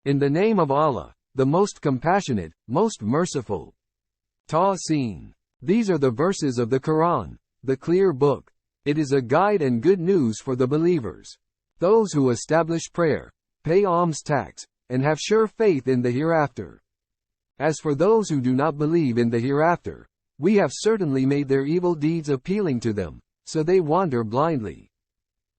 In the name of Allah, the most compassionate, most merciful. Ta-Seen. These are the verses of the Quran, the clear book. It is a guide and good news for the believers. Those who establish prayer, pay alms tax, and have sure faith in the hereafter. As for those who do not believe in the hereafter, we have certainly made their evil deeds appealing to them, so they wander blindly.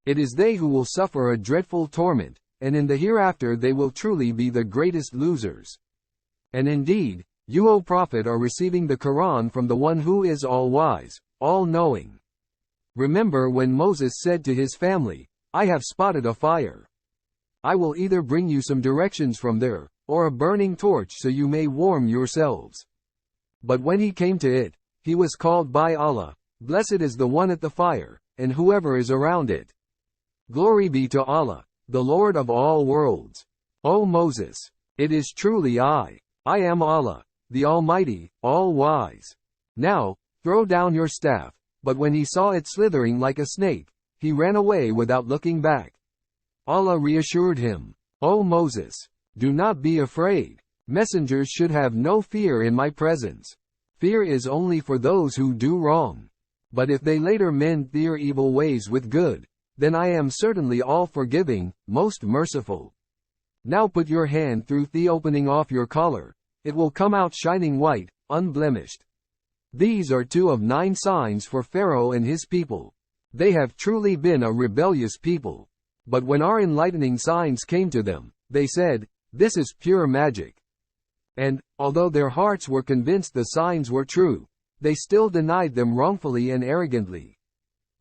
It is they who will suffer a dreadful torment, and in the hereafter they will truly be the greatest losers. And indeed, you, O Prophet, are receiving the Quran from the one who is all-wise, all-knowing. Remember when Moses said to his family, I have spotted a fire. I will either bring you some directions from there, or a burning torch so you may warm yourselves. But when he came to it, he was called by Allah, blessed is the one at the fire, and whoever is around it. Glory be to Allah, the Lord of all worlds. O Moses, it is truly I am Allah, the Almighty, all-wise. Now, throw down your staff. But when he saw it slithering like a snake, he ran away without looking back. Allah reassured him, O Moses, do not be afraid. Messengers should have no fear in my presence. Fear is only for those who do wrong. But if they later mend their evil ways with good, then I am certainly all-forgiving, most merciful. Now put your hand through the opening off your collar. It will come out shining white, unblemished. These are 2 of 9 signs for Pharaoh and his people. They have truly been a rebellious people. But when our enlightening signs came to them, they said, this is pure magic. And, although their hearts were convinced the signs were true, they still denied them wrongfully and arrogantly.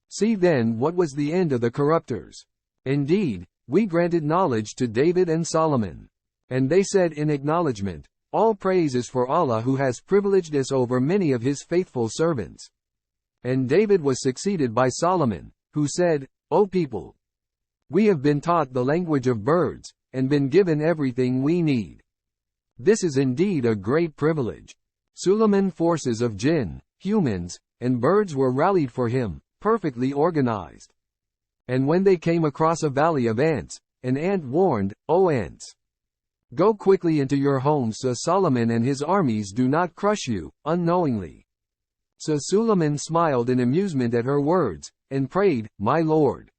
See then what was the end of the corruptors. Indeed, we granted knowledge to David and Solomon. And they said in acknowledgement, all praise is for Allah who has privileged us over many of his faithful servants. And David was succeeded by Solomon, who said, O people, we have been taught the language of birds, and been given everything we need. This is indeed a great privilege. Suleiman forces of jinn, humans, and birds were rallied for him, perfectly organized. And when they came across a valley of ants, an ant warned, O ants, go quickly into your homes so Solomon and his armies do not crush you, unknowingly. So Suleiman smiled in amusement at her words, and prayed, My Lord,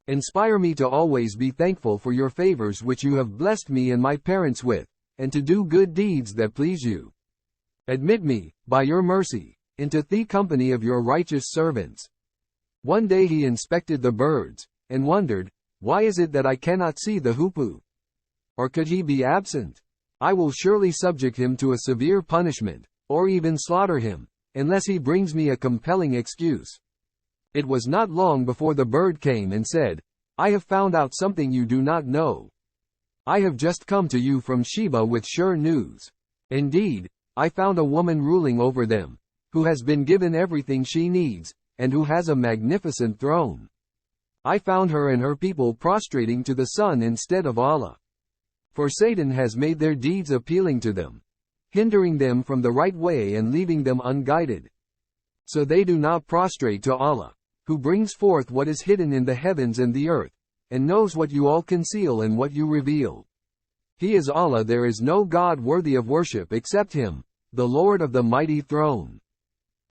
inspire me to always be thankful for your favors which you have blessed me and my parents with, and to do good deeds that please you. Admit me, by your mercy, into the company of your righteous servants. One day he inspected the birds, and wondered, why is it that I cannot see the hoopoe? Or could he be absent? I will surely subject him to a severe punishment, or even slaughter him, unless he brings me a compelling excuse. It was not long before the bird came and said, I have found out something you do not know. I have just come to you from Sheba with sure news. Indeed, I found a woman ruling over them, who has been given everything she needs, and who has a magnificent throne. I found her and her people prostrating to the sun instead of Allah. For Satan has made their deeds appealing to them, hindering them from the right way and leaving them unguided. So they do not prostrate to Allah, who brings forth what is hidden in the heavens and the earth, and knows what you all conceal and what you reveal. He is Allah, there is no God worthy of worship except Him, the Lord of the mighty throne.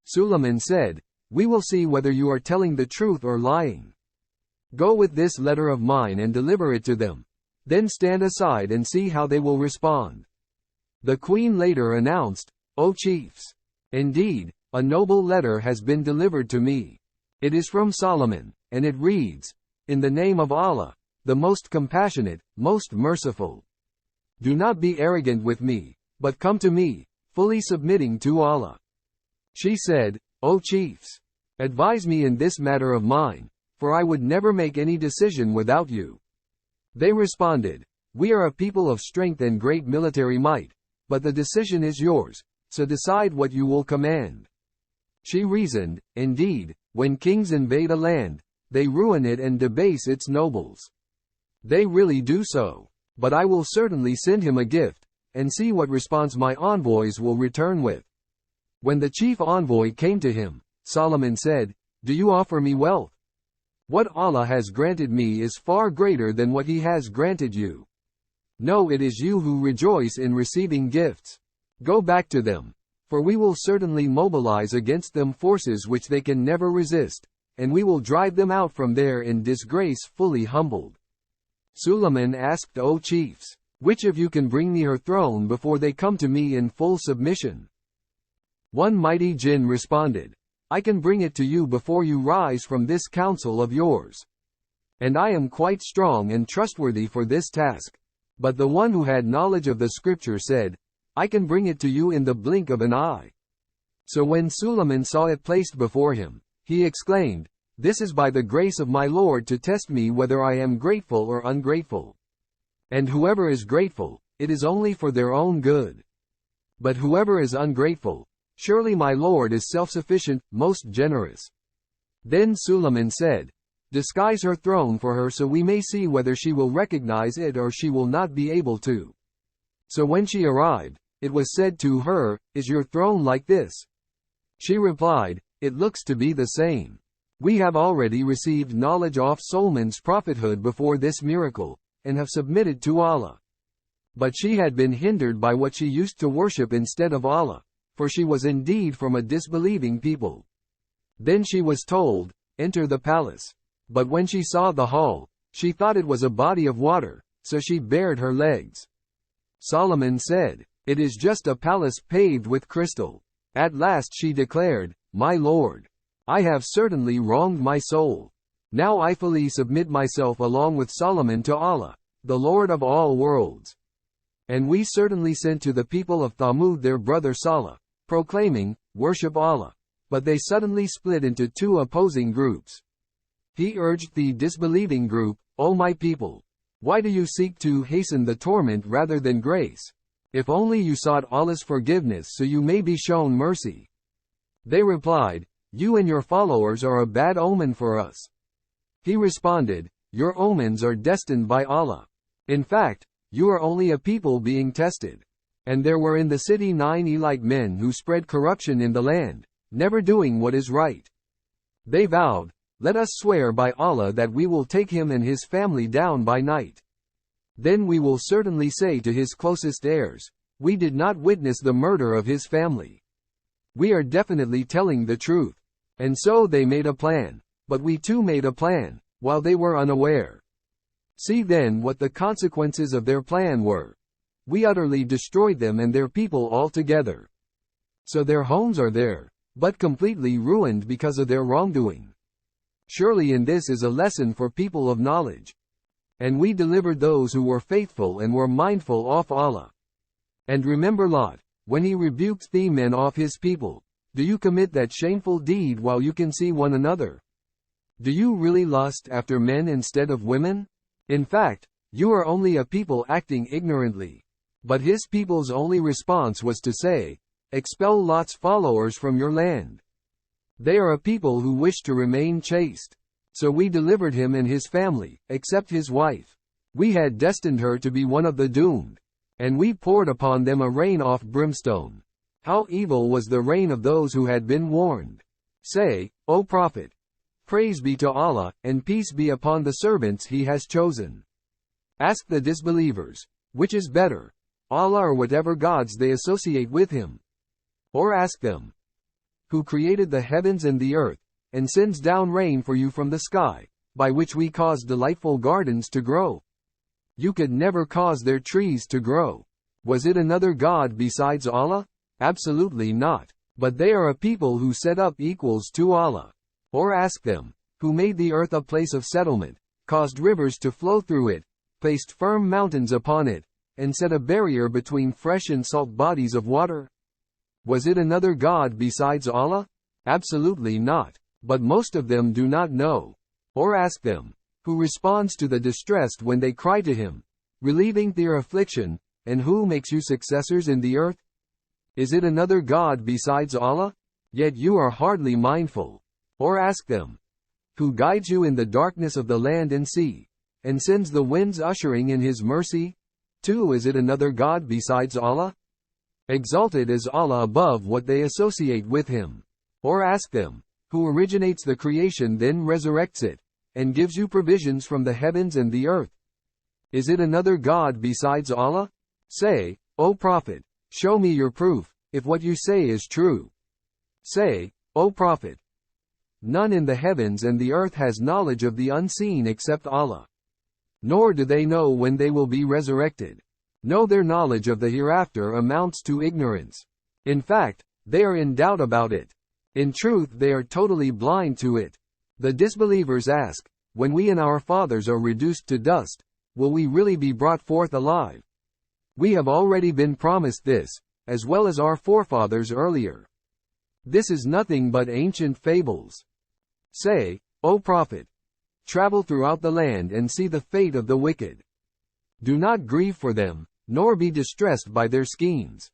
Suleiman said, we will see whether you are telling the truth or lying. Go with this letter of mine and deliver it to them. Then stand aside and see how they will respond. The queen later announced, O chiefs, indeed, a noble letter has been delivered to me. It is from Solomon, and it reads, in the name of Allah, the most compassionate, most merciful. Do not be arrogant with me, but come to me, fully submitting to Allah. She said, O chiefs, advise me in this matter of mine, for I would never make any decision without you. They responded, we are a people of strength and great military might, but the decision is yours, so decide what you will command. She reasoned, indeed, when kings invade a land, they ruin it and debase its nobles. They really do so. But I will certainly send him a gift, and see what response my envoys will return with. When the chief envoy came to him, Solomon said, do you offer me wealth? What Allah has granted me is far greater than what He has granted you. No, it is you who rejoice in receiving gifts. Go back to them. For we will certainly mobilize against them forces which they can never resist, and we will drive them out from there in disgrace, fully humbled. Suleiman asked, O chiefs, which of you can bring me her throne before they come to me in full submission? One mighty jinn responded, I can bring it to you before you rise from this council of yours. And I am quite strong and trustworthy for this task. But the one who had knowledge of the scripture said, I can bring it to you in the blink of an eye. So when Suleiman saw it placed before him, he exclaimed, This is by the grace of my Lord to test me whether I am grateful or ungrateful. And whoever is grateful, it is only for their own good. But whoever is ungrateful, surely my Lord is self-sufficient, most generous. Then Suleiman said, Disguise her throne for her so we may see whether she will recognize it or she will not be able to. So when she arrived, it was said to her, Is your throne like this? She replied, It looks to be the same. We have already received knowledge of Suleiman's prophethood before this miracle, and have submitted to Allah. But she had been hindered by what she used to worship instead of Allah, for she was indeed from a disbelieving people. Then she was told, Enter the palace. But when she saw the hall, she thought it was a body of water, so she bared her legs. Solomon said, It is just a palace paved with crystal. At last she declared, My Lord, I have certainly wronged my soul. Now I fully submit myself along with Solomon to Allah, the Lord of all worlds. And we certainly sent to the people of Thamud their brother Salih, proclaiming, Worship Allah. But they suddenly split into two opposing groups. He urged the disbelieving group, O my people, why do you seek to hasten the torment rather than grace? If only you sought Allah's forgiveness so you may be shown mercy. They replied, You and your followers are a bad omen for us. He responded, Your omens are destined by Allah. In fact, you are only a people being tested. And there were in the city 9 Elite men who spread corruption in the land, never doing what is right. They vowed, Let us swear by Allah that we will take him and his family down by night. Then we will certainly say to his closest heirs, We did not witness the murder of his family. We are definitely telling the truth. And so they made a plan, but we too made a plan, while they were unaware. See then what the consequences of their plan were. We utterly destroyed them and their people altogether. So their homes are there, but completely ruined because of their wrongdoing. Surely in this is a lesson for people of knowledge. And we delivered those who were faithful and were mindful of Allah. And remember Lot, when he rebuked the men of his people, Do you commit that shameful deed while you can see one another? Do you really lust after men instead of women? In fact, you are only a people acting ignorantly. But his people's only response was to say, Expel Lot's followers from your land. They are a people who wish to remain chaste. So we delivered him and his family, except his wife. We had destined her to be one of the doomed. And we poured upon them a rain of brimstone. How evil was the rain of those who had been warned. Say, O Prophet, praise be to Allah, and peace be upon the servants he has chosen. Ask the disbelievers, which is better, Allah or whatever gods they associate with him? Or ask them, who created the heavens and the earth, and sends down rain for you from the sky, by which we cause delightful gardens to grow. You could never cause their trees to grow. Was it another God besides Allah? Absolutely not. But they are a people who set up equals to Allah. Or ask them, who made the earth a place of settlement, caused rivers to flow through it, placed firm mountains upon it, and set a barrier between fresh and salt bodies of water? Was it another God besides Allah? Absolutely not. But most of them do not know. Or ask them, who responds to the distressed when they cry to him, relieving their affliction, and who makes you successors in the earth? Is it another God besides Allah? Yet you are hardly mindful. Or ask them, who guides you in the darkness of the land and sea, and sends the winds ushering in his mercy? Too, is it another God besides Allah? Exalted is Allah above what they associate with him. Or ask them, who originates the creation then resurrects it, and gives you provisions from the heavens and the earth? Is it another God besides Allah? Say, O Prophet, show me your proof, if what you say is true. Say, O Prophet, none in the heavens and the earth has knowledge of the unseen except Allah. Nor do they know when they will be resurrected. No, their knowledge of the hereafter amounts to ignorance. In fact, they are in doubt about it. In truth, they are totally blind to it. The disbelievers ask, when we and our fathers are reduced to dust, will we really be brought forth alive? We have already been promised this, as well as our forefathers earlier. This is nothing but ancient fables. Say, O Prophet, travel throughout the land and see the fate of the wicked. Do not grieve for them, nor be distressed by their schemes.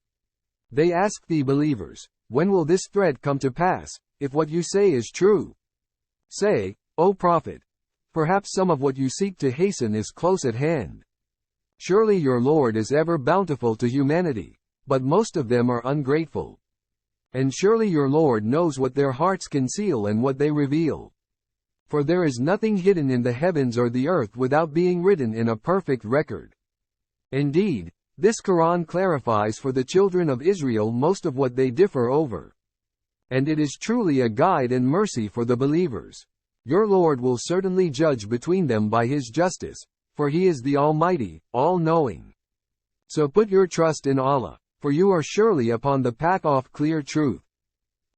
They ask the believers, when will this threat come to pass, if what you say is true? Say, O Prophet, perhaps some of what you seek to hasten is close at hand. Surely your Lord is ever bountiful to humanity, but most of them are ungrateful. And surely your Lord knows what their hearts conceal and what they reveal. For there is nothing hidden in the heavens or the earth without being written in a perfect record. Indeed, this Quran clarifies for the children of Israel most of what they differ over. And it is truly a guide and mercy for the believers. Your Lord will certainly judge between them by His justice, for He is the Almighty, all-knowing. So put your trust in Allah, for you are surely upon the path of clear truth.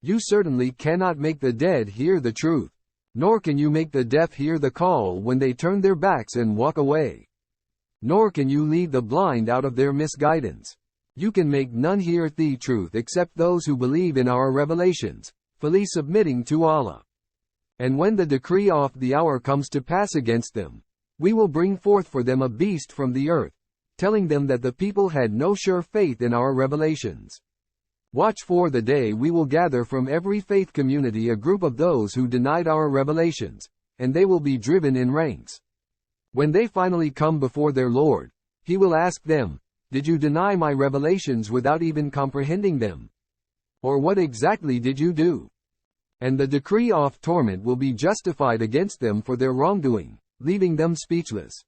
You certainly cannot make the dead hear the truth, nor can you make the deaf hear the call when they turn their backs and walk away. Nor can you lead the blind out of their misguidance. You can make none hear the truth except those who believe in our revelations, fully submitting to Allah. And when the decree of the hour comes to pass against them, we will bring forth for them a beast from the earth, telling them that the people had no sure faith in our revelations. Watch for the day we will gather from every faith community a group of those who denied our revelations, and they will be driven in ranks. When they finally come before their Lord, He will ask them, did you deny my revelations without even comprehending them? Or what exactly did you do? And the decree of torment will be justified against them for their wrongdoing, leaving them speechless.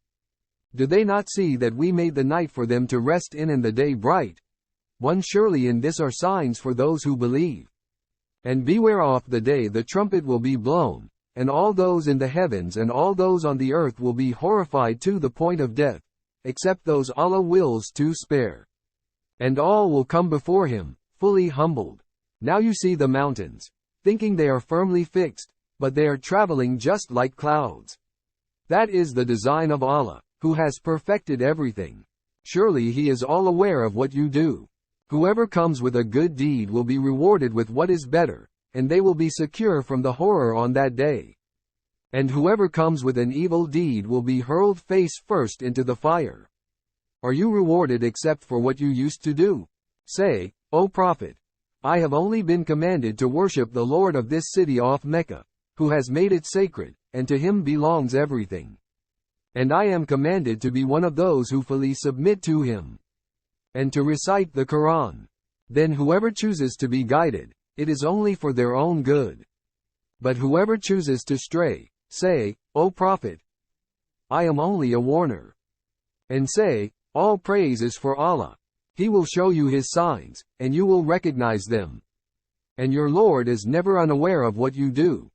Do they not see that we made the night for them to rest in and the day bright? Surely in this are signs for those who believe. And beware of the day the trumpet will be blown, and all those in the heavens and all those on the earth will be horrified to the point of death, except those Allah wills to spare. And all will come before Him, fully humbled. Now you see the mountains, thinking they are firmly fixed, but they are traveling just like clouds. That is the design of Allah, who has perfected everything. Surely He is all aware of what you do. Whoever comes with a good deed will be rewarded with what is better, and they will be secure from the horror on that day. And whoever comes with an evil deed will be hurled face first into the fire. Are you rewarded except for what you used to do? Say, O Prophet, I have only been commanded to worship the Lord of this city of Mecca, who has made it sacred, and to Him belongs everything. And I am commanded to be one of those who fully submit to Him, and to recite the Quran. Then whoever chooses to be guided, it is only for their own good. But whoever chooses to stray, say, O Prophet, I am only a warner. And say, all praise is for Allah. He will show you His signs, and you will recognize them. And your Lord is never unaware of what you do.